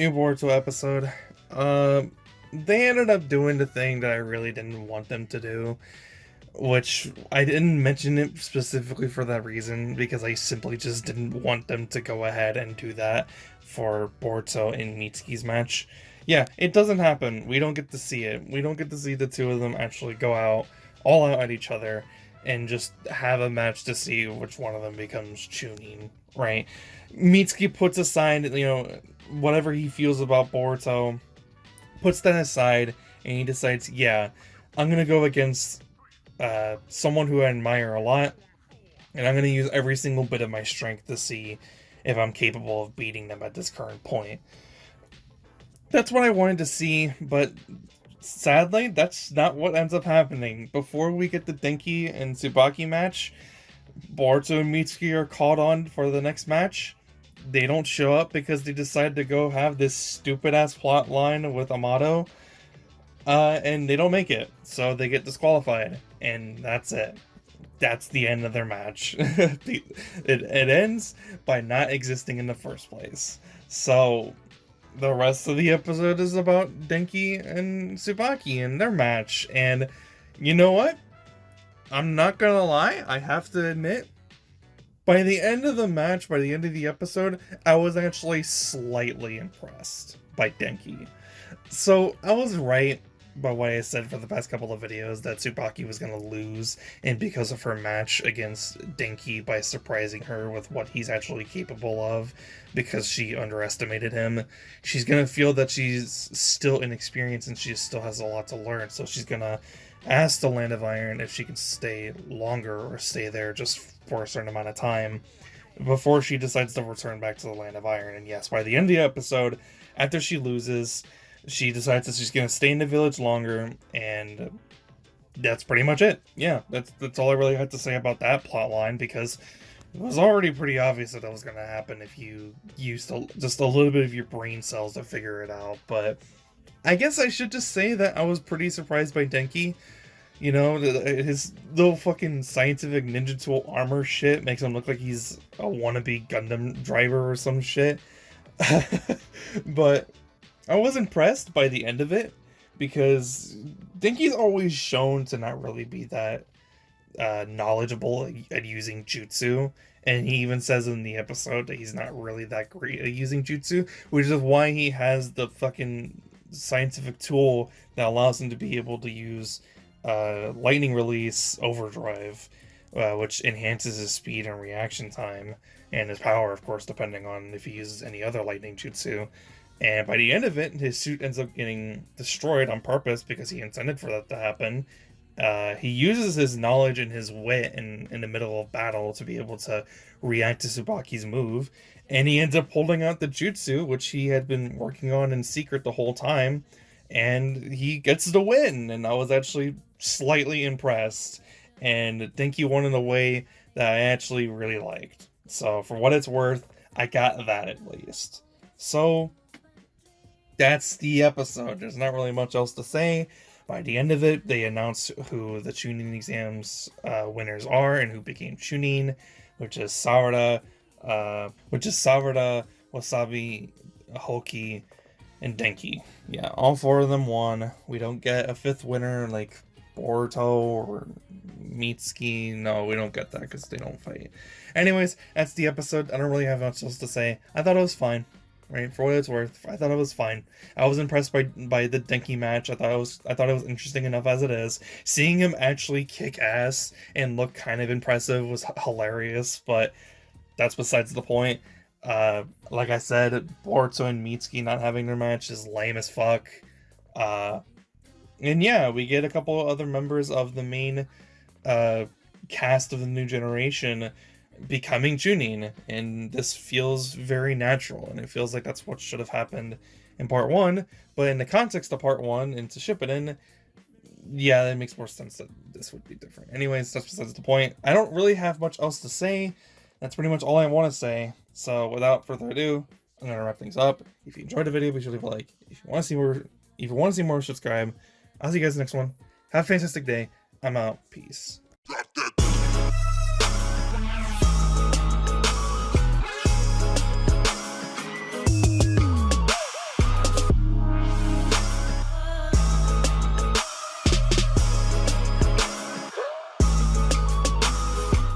new Boruto episode. They ended up doing the thing that I really didn't want them to do, which I didn't mention it specifically for that reason, because I simply just didn't want them to go ahead and do that for Boruto and Mitsuki's match. Yeah, it doesn't happen. We don't get to see it. We don't get to see the two of them actually go out, all out at each other, and just have a match to see which one of them becomes Chunin, right? Mitsuki puts aside, whatever he feels about Boruto, puts that aside, and he decides, yeah, I'm gonna go against someone who I admire a lot, and I'm gonna use every single bit of my strength to see if I'm capable of beating them at this current point. That's what I wanted to see, but sadly, that's not what ends up happening. Before we get the Denki and Tsubaki match, Boruto and Mitsuki are called on for the next match. They don't show up because they decide to go have this stupid-ass plot line with Amato, and they don't make it, so they get disqualified, and that's it. That's the end of their match. It ends by not existing in the first place. So the rest of the episode is about Denki and Tsubaki and their match, and you know what? I'm not gonna lie, I have to admit, by the end of the match, by the end of the episode, I was actually slightly impressed by Denki. So I was right by what I said for the past couple of videos that Tsubaki was going to lose, and because of her match against Denki by surprising her with what he's actually capable of, because she underestimated him, she's going to feel that she's still inexperienced and she still has a lot to learn, so she's going to ask the Land of Iron if she can stay longer or stay there just for a certain amount of time before she decides to return back to the Land of Iron. And yes, by the end of the episode, after she loses, she decides that she's going to stay in the village longer, and that's pretty much it. Yeah, that's all I really had to say about that plot line, because it was already pretty obvious that was going to happen if you used just a little bit of your brain cells to figure it out. But I guess I should just say that I was pretty surprised by Denki. His little fucking scientific ninja tool armor shit makes him look like he's a wannabe Gundam driver or some shit. But I was impressed by the end of it, because Denki's always shown to not really be that knowledgeable at using jutsu, and he even says in the episode that he's not really that great at using jutsu, which is why he has the fucking scientific tool that allows him to be able to use lightning release overdrive, which enhances his speed and reaction time, and his power, of course, depending on if he uses any other lightning jutsu. And by the end of it, his suit ends up getting destroyed on purpose because he intended for that to happen. He uses his knowledge and his wit in the middle of battle to be able to react to Tsubaki's move, and he ends up holding out the jutsu, which he had been working on in secret the whole time, and he gets the win, and I was actually slightly impressed, and Denki won in a way that I actually really liked. So for what it's worth, I got that at least. So that's the episode. There's not really much else to say. By the end of it, they announced who the Chunin exams winners are and who became Chunin, which is Sawada, Wasabi, Hoki, and Denki. Yeah, all four of them won. We don't get a fifth winner like Boruto or Mitsuki. No, we don't get that because they don't fight. Anyways, that's the episode. I don't really have much else to say. I thought it was fine. Right, for what it's worth, I thought it was fine. I was impressed by the Denki match. I thought it was interesting enough as it is. Seeing him actually kick ass and look kind of impressive was hilarious, but that's besides the point. Like I said, Boruto and Mitsuki not having their match is lame as fuck. And yeah, we get a couple of other members of the main cast of the new generation becoming Chunin, and this feels very natural, and it feels like that's what should have happened in part 1, but in the context of part 1 and to ship it in, yeah, it makes more sense that this would be different. Anyways, that's besides the point. I don't really have much else to say. That's pretty much all I want to say. So without further ado, I'm gonna wrap things up. If you enjoyed the video, be sure to leave a like. If you want to see more, subscribe. I'll see you guys in the next one. Have a fantastic day. I'm out. Peace.